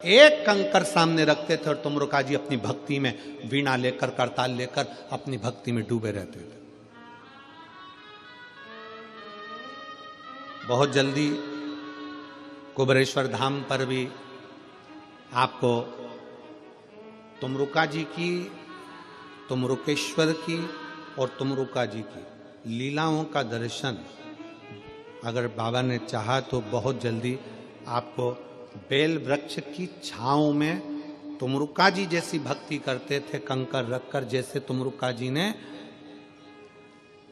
एक कंकर सामने रखते थे और तुमरुका जी अपनी भक्ति में वीणा लेकर करताल लेकर अपनी भक्ति में डूबे रहते थे। बहुत जल्दी कुबेरेश्वर धाम पर भी आपको तुमरुका जी की, तुमरुकेश्वर की और तुमरुका जी की लीलाओं का दर्शन अगर बाबा ने चाहा तो बहुत जल्दी आपको बेल वृक्ष की छांव में तुमरुका जी जैसी भक्ति करते थे, कंकर रखकर, जैसे तुमरुका जी ने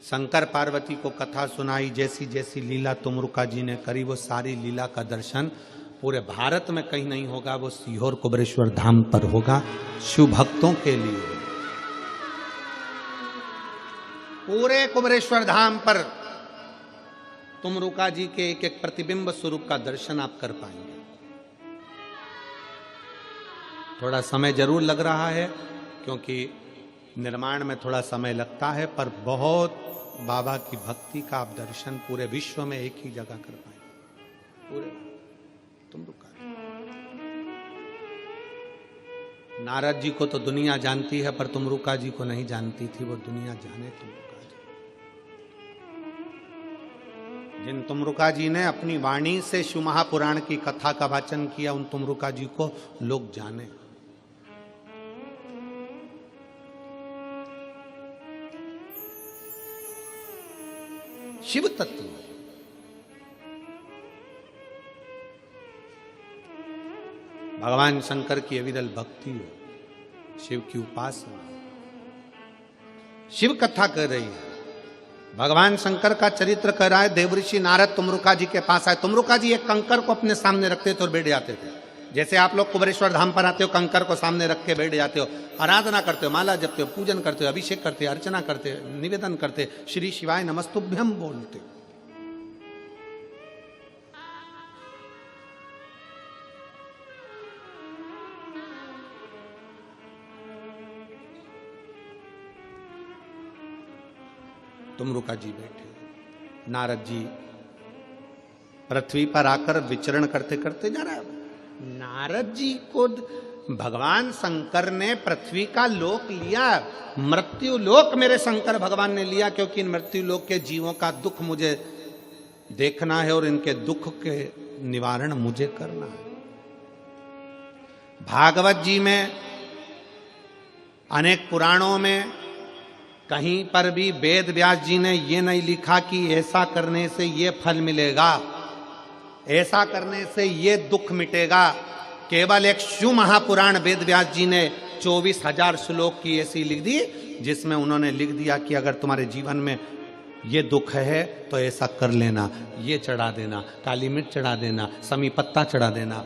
शंकर पार्वती को कथा सुनाई, जैसी जैसी लीला तुमरुका जी ने करी, वो सारी लीला का दर्शन पूरे भारत में कहीं नहीं होगा, वो सीहोर कुबेरेश्वर धाम पर होगा। शिव भक्तों के लिए पूरे कुबेरेश्वर धाम पर तुमरुका जी के एक एक प्रतिबिंब स्वरूप का दर्शन आप कर पाएंगे। थोड़ा समय जरूर लग रहा है क्योंकि निर्माण में थोड़ा समय लगता है, पर बहुत बाबा की भक्ति का आप दर्शन पूरे विश्व में एक ही जगह कर पाएंगे। पूरे तुमरुका नारद जी को तो दुनिया जानती है, पर तुमरुका जी को नहीं जानती थी, वो दुनिया जाने तुमरुका जी। जिन तुमरुका जी ने अपनी वाणी से शिव महापुराण की कथा का वाचन किया, उन तुमरुका जी को लोग जाने। शिव तत्व भगवान शंकर की अविरल भक्ति हो, शिव की उपासना, शिव कथा कर रही है, भगवान शंकर का चरित्र कर रहा है। देवऋषि नारद तुमरुका जी के पास आए। तुमरुका जी एक कंकर को अपने सामने रखते थे और बैठ जाते थे। जैसे आप लोग कुबेरेश्वर धाम पर आते हो, कंकर को सामने रख के बैठ जाते हो, आराधना करते हो, माला जपते हो, पूजन करते हो, अभिषेक करते हो, अर्चना करते हो, निवेदन करते, श्री शिवाय नमस्तुभ्यम बोलते। तुमरुका जी बैठे, नारद जी पृथ्वी पर आकर विचरण करते करते जा रहा है। नारद जी को भगवान शंकर ने पृथ्वी का लोक लिया, मृत्यु लोक मेरे शंकर भगवान ने लिया, क्योंकि इन मृत्यु लोक के जीवों का दुख मुझे देखना है और इनके दुख के निवारण मुझे करना है। भागवत जी में, अनेक पुराणों में कहीं पर भी वेद व्यास जी ने ये नहीं लिखा कि ऐसा करने से ये फल मिलेगा, ऐसा करने से ये दुख मिटेगा। केवल एक शिव महापुराण वेद व्यास जी ने 24,000 श्लोक की ऐसी लिख दी, जिसमें उन्होंने लिख दिया कि अगर तुम्हारे जीवन में ये दुख है तो ऐसा कर लेना, ये चढ़ा देना, काली मिर्च चढ़ा देना, समी पत्ता चढ़ा देना,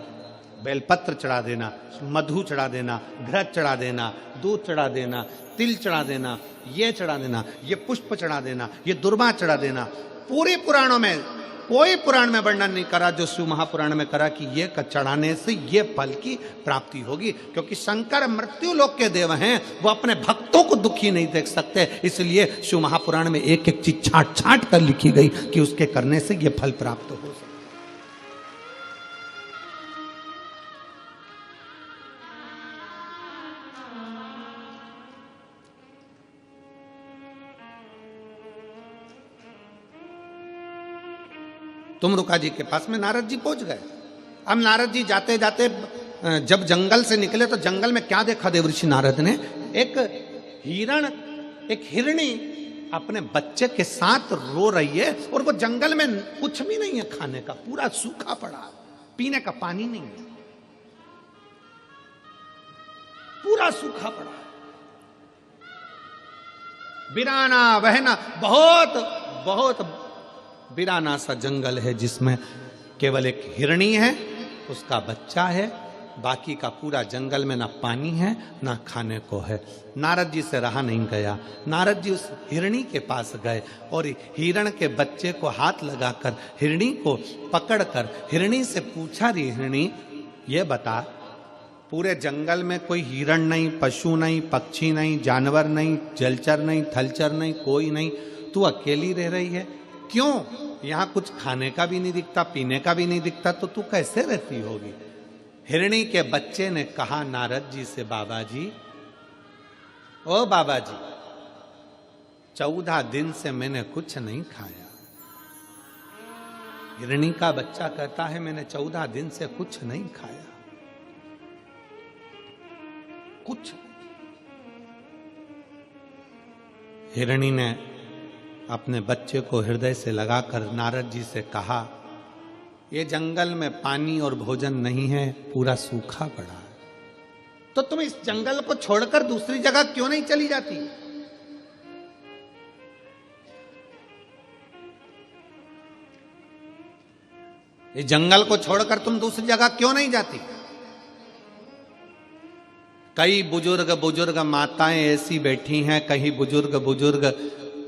बेलपत्र चढ़ा देना, मधु चढ़ा देना, घृत चढ़ा देना, दूध चढ़ा देना, तिल चढ़ा देना, ये चढ़ा देना, ये पुष्प चढ़ा देना, ये दुर्वा चढ़ा देना। पूरे पुराणों में कोई पुराण में वर्णन नहीं करा जो शिव महापुराण में करा कि ये चढ़ाने से ये फल की प्राप्ति होगी, क्योंकि शंकर मृत्यु लोक के देव हैं, वो अपने भक्तों को दुखी नहीं देख सकते। इसलिए शिव महापुराण में एक एक चीज छांट छांट कर लिखी गई कि उसके करने से ये फल प्राप्त हो सके। तुमरुका जी के पास में नारद जी पहुंच गए। अब नारद जी जाते जाते जब जंगल से निकले तो जंगल में क्या देखा देवऋषि नारद ने? एक हिरण, एक हिरणी अपने बच्चे के साथ रो रही है, और वो जंगल में कुछ भी नहीं है खाने का, पूरा सूखा पड़ा, पीने का पानी नहीं है, पूरा सूखा पड़ा, बिराना बहना, बहुत बहुत बिराना सा जंगल है, जिसमें केवल एक हिरणी है, उसका बच्चा है, बाकी का पूरा जंगल में ना पानी है ना खाने को है। नारद जी से रहा नहीं गया। नारद जी उस हिरणी के पास गए और हिरण के बच्चे को हाथ लगाकर, हिरणी को पकड़कर हिरणी से पूछा, रे हिरणी ये बता, पूरे जंगल में कोई हिरण नहीं, पशु नहीं, पक्षी नहीं, जानवर नहीं, जलचर नहीं, थलचर नहीं, कोई नहीं, तू अकेली रह रही है, क्यों? यहां कुछ खाने का भी नहीं दिखता, पीने का भी नहीं दिखता, तो तू कैसे रहती होगी? हिरणी के बच्चे ने कहा नारद जी से, बाबा जी, ओ बाबा जी, 14 दिन से मैंने कुछ नहीं खाया। हिरणी का बच्चा कहता है, मैंने 14 दिन से कुछ नहीं खाया, कुछ। हिरणी ने अपने बच्चे को हृदय से लगाकर नारद जी से कहा, ये जंगल में पानी और भोजन नहीं है, पूरा सूखा पड़ा है, तो तुम इस जंगल को छोड़कर दूसरी जगह क्यों नहीं चली जाती? इस जंगल को छोड़कर तुम दूसरी जगह क्यों नहीं जाती? कई बुजुर्ग माताएं ऐसी बैठी हैं, कई बुजुर्ग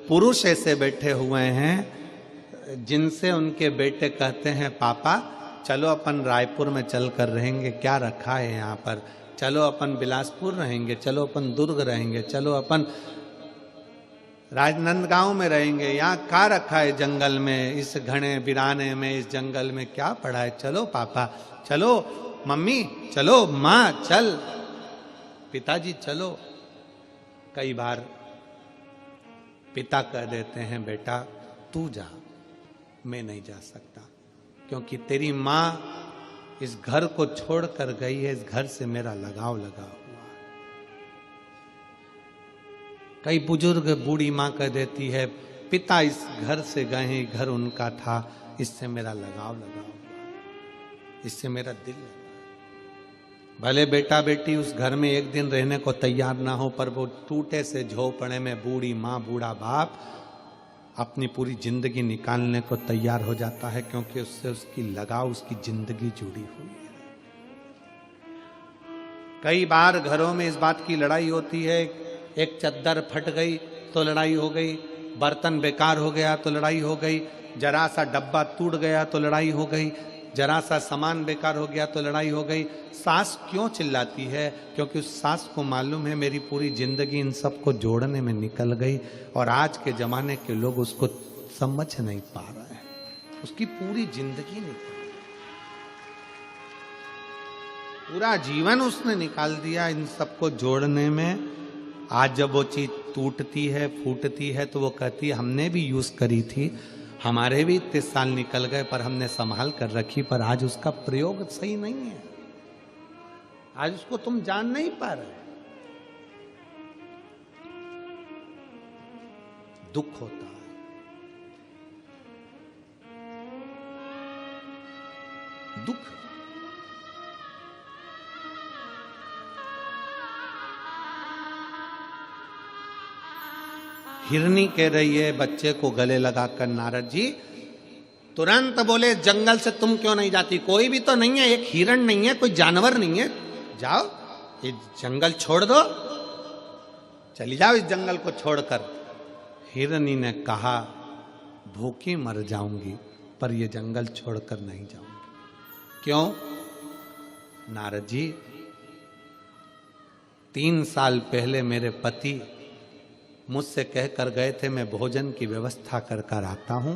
पुरुष ऐसे बैठे हुए हैं जिनसे उनके बेटे कहते हैं, पापा चलो अपन रायपुर में चलकर रहेंगे, क्या रखा है यहाँ पर, चलो अपन बिलासपुर रहेंगे, चलो अपन दुर्ग रहेंगे, चलो अपन राजनांदगांव में रहेंगे, यहाँ क्या रखा है जंगल में, इस घने बिराने में, इस जंगल में क्या पड़ा है, चलो पापा, चलो मम्मी, चलो माँ, चल पिताजी चलो। कई बार पिता कह देते हैं, बेटा तू जा, मैं नहीं जा सकता, क्योंकि तेरी माँ इस घर को छोड़कर गई है, इस घर से मेरा लगाव लगा हुआ है। कई बुजुर्ग बूढ़ी माँ कह देती है, पिता इस घर से गए हैं, घर उनका था, इससे मेरा लगाव लगा हुआ है, इससे मेरा दिल लगा। भले बेटा बेटी उस घर में एक दिन रहने को तैयार ना हो, पर वो टूटे से झोपड़े में बूढ़ी माँ बूढ़ा बाप अपनी पूरी जिंदगी निकालने को तैयार हो जाता है, क्योंकि उससे उसकी लगाव, उसकी जिंदगी जुड़ी हुई है। कई बार घरों में इस बात की लड़ाई होती है, एक चद्दर फट गई तो लड़ाई हो गई, बर्तन बेकार हो गया तो लड़ाई हो गई, जरा सा डब्बा टूट गया तो लड़ाई हो गई, जरा सा सामान बेकार हो गया तो लड़ाई हो गई। सास क्यों चिल्लाती है? क्योंकि उस सास को मालूम है मेरी पूरी जिंदगी इन सबको जोड़ने में निकल गई, और आज के जमाने के लोग उसको समझ नहीं पा रहे हैं, उसकी पूरी जिंदगी निकल गई, पूरा जीवन उसने निकाल दिया इन सबको जोड़ने में। आज जब वो चीज टूटती है, फूटती है, तो वो कहती है हमने भी यूज करी थी, हमारे भी इतने साल निकल गए, पर हमने संभाल कर रखी, पर आज उसका प्रयोग सही नहीं है, आज उसको तुम जान नहीं पा रहे। दुख होता है, दुख। हिरनी कह रही है बच्चे को गले लगाकर, नारद जी तुरंत बोले, जंगल से तुम क्यों नहीं जाती? कोई भी तो नहीं है, एक हिरण नहीं है, कोई जानवर नहीं है, जाओ ये जंगल छोड़ दो, चली जाओ इस जंगल को छोड़कर। हिरनी ने कहा, भूखी मर जाऊंगी पर ये जंगल छोड़कर नहीं जाऊंगी। क्यों? नारद जी 3 साल पहले मेरे पति मुझसे कहकर गए थे, मैं भोजन की व्यवस्था कर कर आता हूं,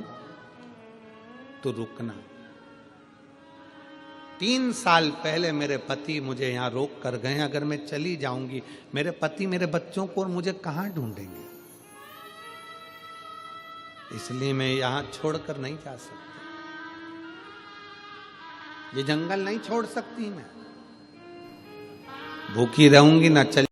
तो रुकना। 3 साल पहले मेरे पति मुझे यहां रोक कर गए, अगर मैं चली जाऊंगी मेरे पति मेरे बच्चों को और मुझे कहां ढूंढेंगे, इसलिए मैं यहां छोड़कर नहीं जा सकती, ये जंगल नहीं छोड़ सकती, मैं भूखी रहूंगी ना चल